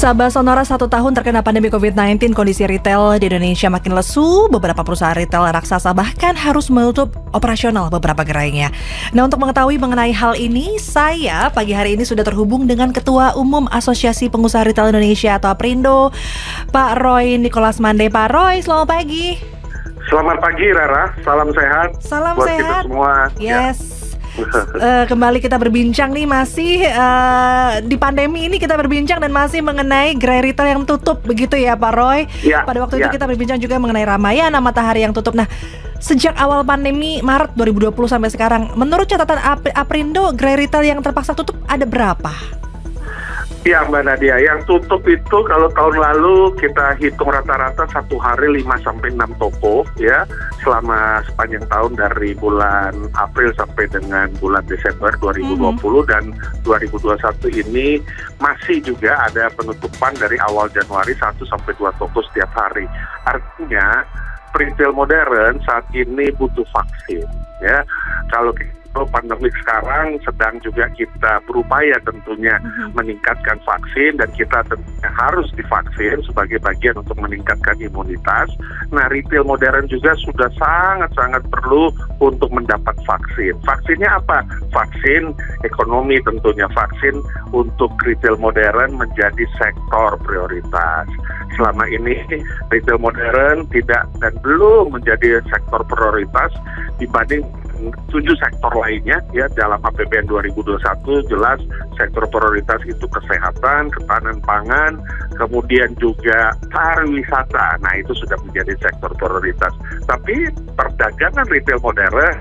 Sabah Sonora 1 tahun terkena pandemi COVID-19, kondisi retail di Indonesia makin lesu. Beberapa perusahaan retail raksasa bahkan harus menutup operasional beberapa gerainya. Nah, untuk mengetahui mengenai hal ini, saya pagi hari ini sudah terhubung dengan Ketua Umum Asosiasi Pengusaha Retail Indonesia atau APRindo, Pak Roy Nicholas Mande. Pak Roy, selamat pagi. Selamat pagi Rara, salam sehat. Salam buat sehat. Kita semua. Yes. Kembali kita berbincang nih, masih di pandemi ini kita berbincang dan masih mengenai gerai retail yang tutup, begitu ya Pak Roy? Ya, Pada waktu itu kita berbincang juga mengenai Ramayana, Matahari yang tutup. Nah, sejak awal pandemi Maret 2020 sampai sekarang, menurut catatan APRindo, gerai retail yang terpaksa tutup ada berapa? Ya Mbak Nadia, yang tutup itu kalau tahun lalu kita hitung rata-rata satu hari 5-6 toko ya, selama sepanjang tahun dari bulan April sampai dengan bulan Desember 2020 dan 2021 ini masih juga ada penutupan dari awal Januari 1-2 toko setiap hari. Artinya retail modern saat ini butuh vaksin ya. Kalau pandemi sekarang sedang juga kita berupaya tentunya meningkatkan vaksin dan kita tentunya harus divaksin sebagai bagian untuk meningkatkan imunitas. Nah, retail modern juga sudah sangat-sangat perlu untuk mendapat vaksin. Vaksinnya apa? Vaksin ekonomi tentunya, vaksin untuk retail modern menjadi sektor prioritas. Selama ini retail modern tidak dan belum menjadi sektor prioritas dibanding 7 sektor lainnya ya. Dalam APBN 2021 jelas sektor prioritas itu kesehatan, ketahanan pangan, kemudian juga pariwisata. Nah, itu sudah menjadi sektor prioritas. Tapi perdagangan retail modern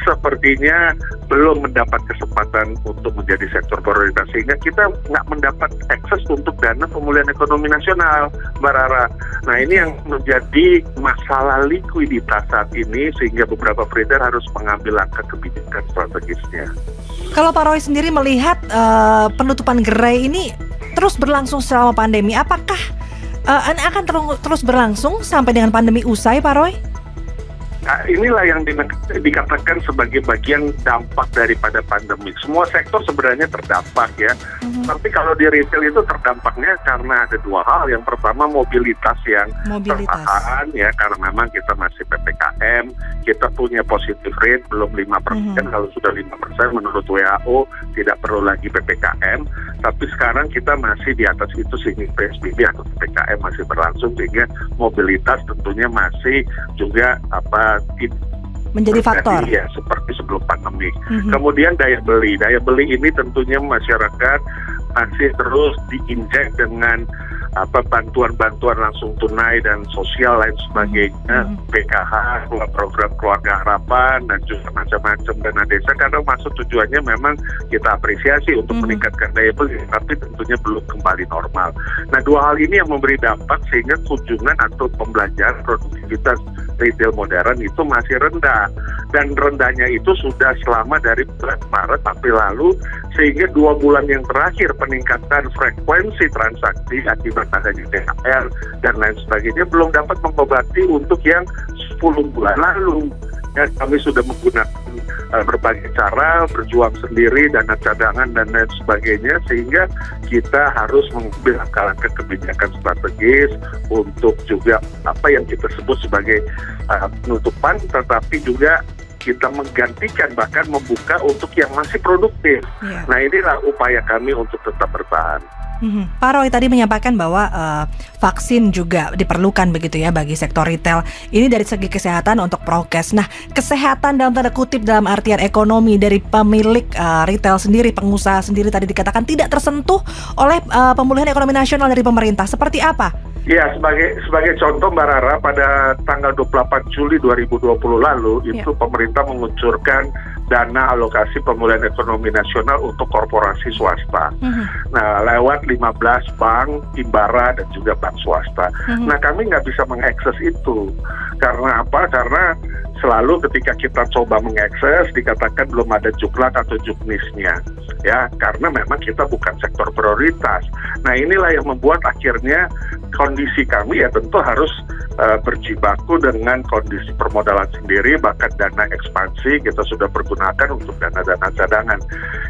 sepertinya belum mendapat kesempatan untuk menjadi sektor prioritas, sehingga kita nggak mendapat akses untuk dana pemulihan ekonomi nasional, Mbak Rara. Nah, ini yang menjadi masalah likuiditas saat ini, sehingga beberapa trader harus mengambil langkah kebijakan strategisnya. Kalau Pak Roy sendiri melihat penutupan gerai ini terus berlangsung selama pandemi, apakah akan terus berlangsung sampai dengan pandemi usai, Pak Roy? Nah, inilah yang dikatakan sebagai bagian dampak daripada pandemi. Semua sektor sebenarnya terdampak ya. Tapi kalau di retail itu terdampaknya karena ada 2 hal. Yang pertama mobilitas yang tertahan ya, karena memang kita masih PPKM, kita punya positive rate belum 5%. Kalau sudah 5% menurut WHO tidak perlu lagi PPKM. Tapi sekarang kita masih di atas itu sehingga PSBB atau PPKM masih berlangsung, sehingga mobilitas tentunya masih juga menjadi faktor ya, seperti sebelum pandemi. Kemudian daya beli ini tentunya masyarakat masih terus diinjek dengan bantuan-bantuan langsung tunai dan sosial lain sebagainya, PKH, program keluarga harapan dan juga macam-macam dana desa, karena maksud tujuannya memang kita apresiasi untuk meningkatkan daya beli, tapi tentunya belum kembali normal. Nah, 2 hal ini yang memberi dampak sehingga kunjungan atau pembelajaran produktivitas retail modern itu masih rendah, dan rendahnya itu sudah selama dari bulan Maret April lalu, sehingga 2 bulan yang terakhir peningkatan frekuensi transaksi akibat adanya THR dan lain sebagainya belum dapat mengobati untuk yang 10 bulan lalu. Ya, kami sudah menggunakan berbagai cara, berjuang sendiri, dana cadangan dan lain sebagainya, sehingga kita harus mengambil langkah-langkah kebijakan strategis untuk juga apa yang kita sebut sebagai penutupan, tetapi juga kita menggantikan bahkan membuka untuk yang masih produktif. Nah, inilah upaya kami untuk tetap bertahan. Pak Roy tadi menyampaikan bahwa vaksin juga diperlukan begitu ya bagi sektor retail. Ini dari segi kesehatan untuk prokes. Nah, kesehatan dalam tanda kutip dalam artian ekonomi dari pemilik retail sendiri, pengusaha sendiri tadi dikatakan tidak tersentuh oleh pemulihan ekonomi nasional dari pemerintah. Seperti apa? Ya, sebagai contoh Mbak Rara, pada tanggal 28 Juli 2020 lalu itu pemerintah mengucurkan dana alokasi pemulihan ekonomi nasional untuk korporasi swasta. Nah, lewat 15 bank, himbara dan juga bank swasta. Nah, kami nggak bisa mengakses itu. Karena apa? Karena selalu ketika kita coba mengakses dikatakan belum ada juklat atau juknisnya. Ya, karena memang kita bukan sektor prioritas. Nah, inilah yang membuat akhirnya kondisi kami ya tentu harus berjibaku dengan kondisi permodalan sendiri, bahkan dana ekspansi kita sudah pergunakan untuk dana-dana cadangan.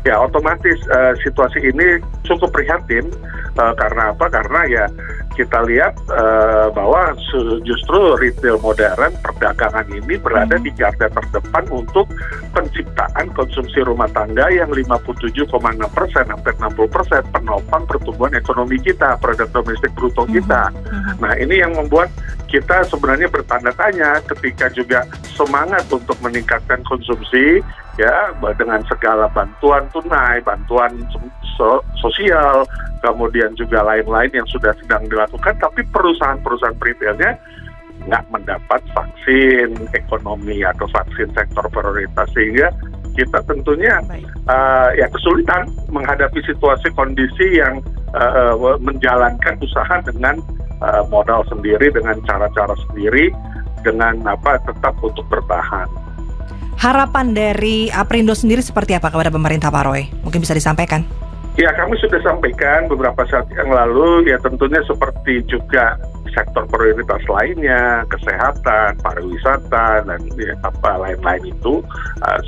Ya, otomatis situasi ini cukup prihatin Karena apa? Karena ya kita lihat bahwa justru retail modern perdagangan ini berada di garda terdepan untuk penciptaan konsumsi rumah tangga yang 57,6%, hampir 60% penopang pertumbuhan ekonomi kita, produk domestik bruto kita. Nah, ini yang membuat kita sebenarnya bertanda tanya ketika juga semangat untuk meningkatkan konsumsi ya dengan segala bantuan tunai, bantuan sosial, kemudian juga lain-lain yang sudah sedang dilakukan, tapi perusahaan-perusahaan retailnya nggak mendapat vaksin ekonomi atau vaksin sektor prioritas, sehingga kita tentunya ya kesulitan menghadapi situasi kondisi yang menjalankan usaha dengan modal sendiri, dengan cara-cara sendiri, dengan tetap untuk bertahan. Harapan dari Aprindo sendiri seperti apa kepada pemerintah, Pak Roy? Mungkin bisa disampaikan. Ya, kami sudah sampaikan beberapa saat yang lalu, ya tentunya seperti juga sektor prioritas lainnya, kesehatan, pariwisata, dan lain-lain itu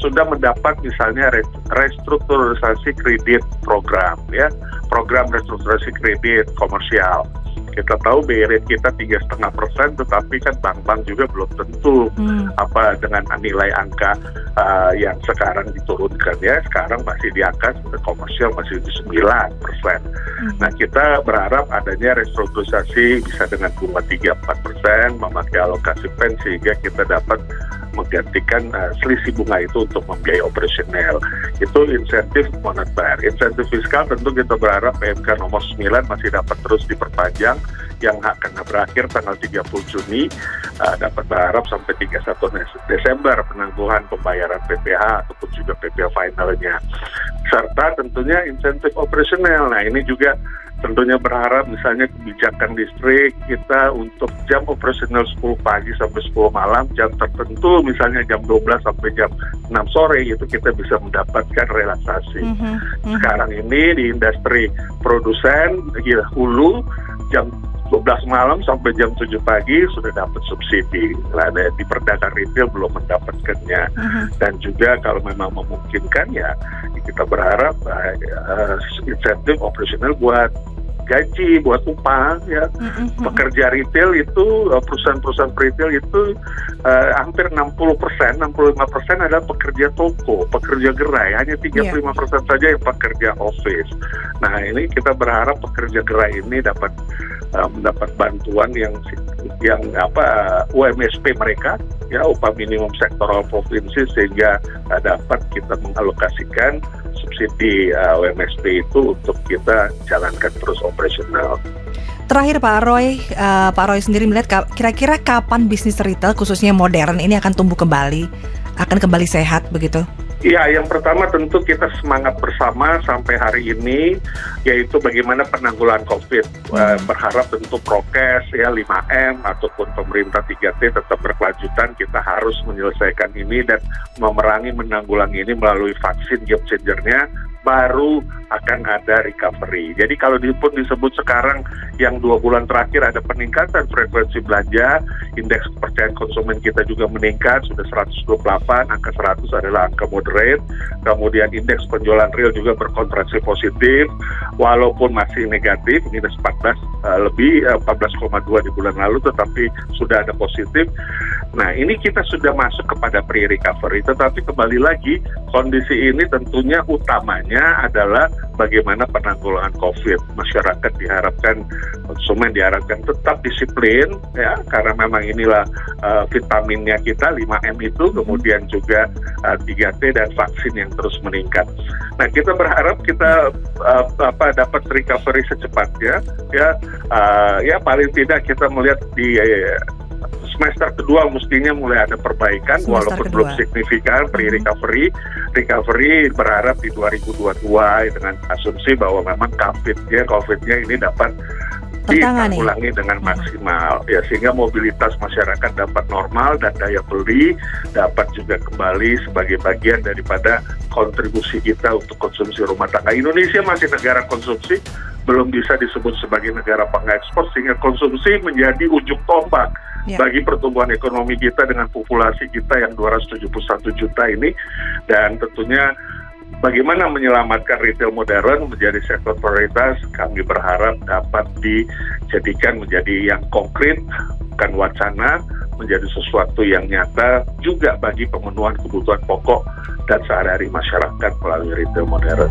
sudah mendapat misalnya restrukturisasi kredit program, ya, program restrukturisasi kredit komersial. Kita tahu BI rate kita 3,5%, tetapi kan bank-bank juga belum tentu dengan nilai angka yang sekarang diturunkan, ya. Sekarang masih di angka komersial masih di 9%. Nah, kita berharap adanya restrukturisasi bisa dengan bunga 3-4%, memakai alokasi pen sehingga kita dapat menggantikan selisih bunga itu untuk membiayai operasional. Itu insentif moneter. Insentif fiskal tentu kita berharap PMK nomor 9 masih dapat terus diperpanjang, yang akan berakhir tanggal 30 Juni, dapat berharap sampai 31 Desember penangguhan pembayaran PPh ataupun juga PPh finalnya. Serta tentunya insentif operasional. Nah, ini juga tentunya berharap misalnya kebijakan distrik kita untuk jam operasional 10 pagi sampai 10 malam, jam tertentu misalnya jam 12 sampai jam 6 sore itu kita bisa mendapatkan relaksasi. Sekarang ini di industri produsen hulu jam 12 malam sampai jam 7 pagi sudah dapat subsidi. Nah, di pedagang retail belum mendapatkannya. Dan juga kalau memang memungkinkan ya kita berharap insentif operasional buat gaji, buat upah, ya. Pekerja retail itu, perusahaan-perusahaan retail itu hampir 60%, 65% adalah pekerja toko, pekerja gerai, hanya 35% saja yang pekerja office. Nah, ini kita berharap pekerja gerai ini dapat mendapat bantuan yang UMSP mereka, ya, upah minimum sektoral provinsi, sehingga dapat kita mengalokasikan subsidi UMSP itu untuk kita jalankan terus operasional. Terakhir Pak Roy sendiri melihat kira-kira kapan bisnis retail khususnya modern ini akan tumbuh kembali, akan kembali sehat begitu? Ya, yang pertama tentu kita semangat bersama sampai hari ini, yaitu bagaimana penanggulangan COVID. Berharap tentu prokes, ya, 5M ataupun pemerintah 3T tetap berkelanjutan. Kita harus menyelesaikan ini dan menanggulangi ini melalui vaksin game changer-nya, baru akan ada recovery. Jadi kalau pun disebut sekarang yang 2 bulan terakhir ada peningkatan frekuensi belanja, indeks kepercayaan konsumen kita juga meningkat, sudah 128, angka 100 adalah angka moderate, kemudian indeks penjualan real juga berkontraksi positif, walaupun masih negatif, minus 14,2 di bulan lalu, tetapi sudah ada positif. Nah, ini kita sudah masuk kepada pre-recovery, tetapi kembali lagi, kondisi ini tentunya utamanya adalah bagaimana penanggulangan COVID. Masyarakat diharapkan, konsumen diharapkan tetap disiplin, ya, karena memang inilah vitaminnya kita, 5M itu, kemudian juga 3T dan vaksin yang terus meningkat. Nah, kita berharap kita dapat recovery secepatnya, ya paling tidak kita melihat di semester kedua mestinya mulai ada perbaikan, walaupun belum signifikan pre-recovery. Recovery berharap di 2022 dengan asumsi bahwa memang COVID-nya ini dapat ditanggulangi dengan maksimal, ya, sehingga mobilitas masyarakat dapat normal dan daya beli dapat juga kembali sebagai bagian daripada kontribusi kita untuk konsumsi rumah tangga. Indonesia masih negara konsumsi, belum bisa disebut sebagai negara pengekspor, sehingga konsumsi menjadi ujung tombak bagi pertumbuhan ekonomi kita dengan populasi kita yang 271 juta ini. Dan tentunya bagaimana menyelamatkan retail modern menjadi sektor prioritas, kami berharap dapat dijadikan menjadi yang konkret, bukan wacana, menjadi sesuatu yang nyata juga bagi pemenuhan kebutuhan pokok dan sehari-hari masyarakat melalui retail modern.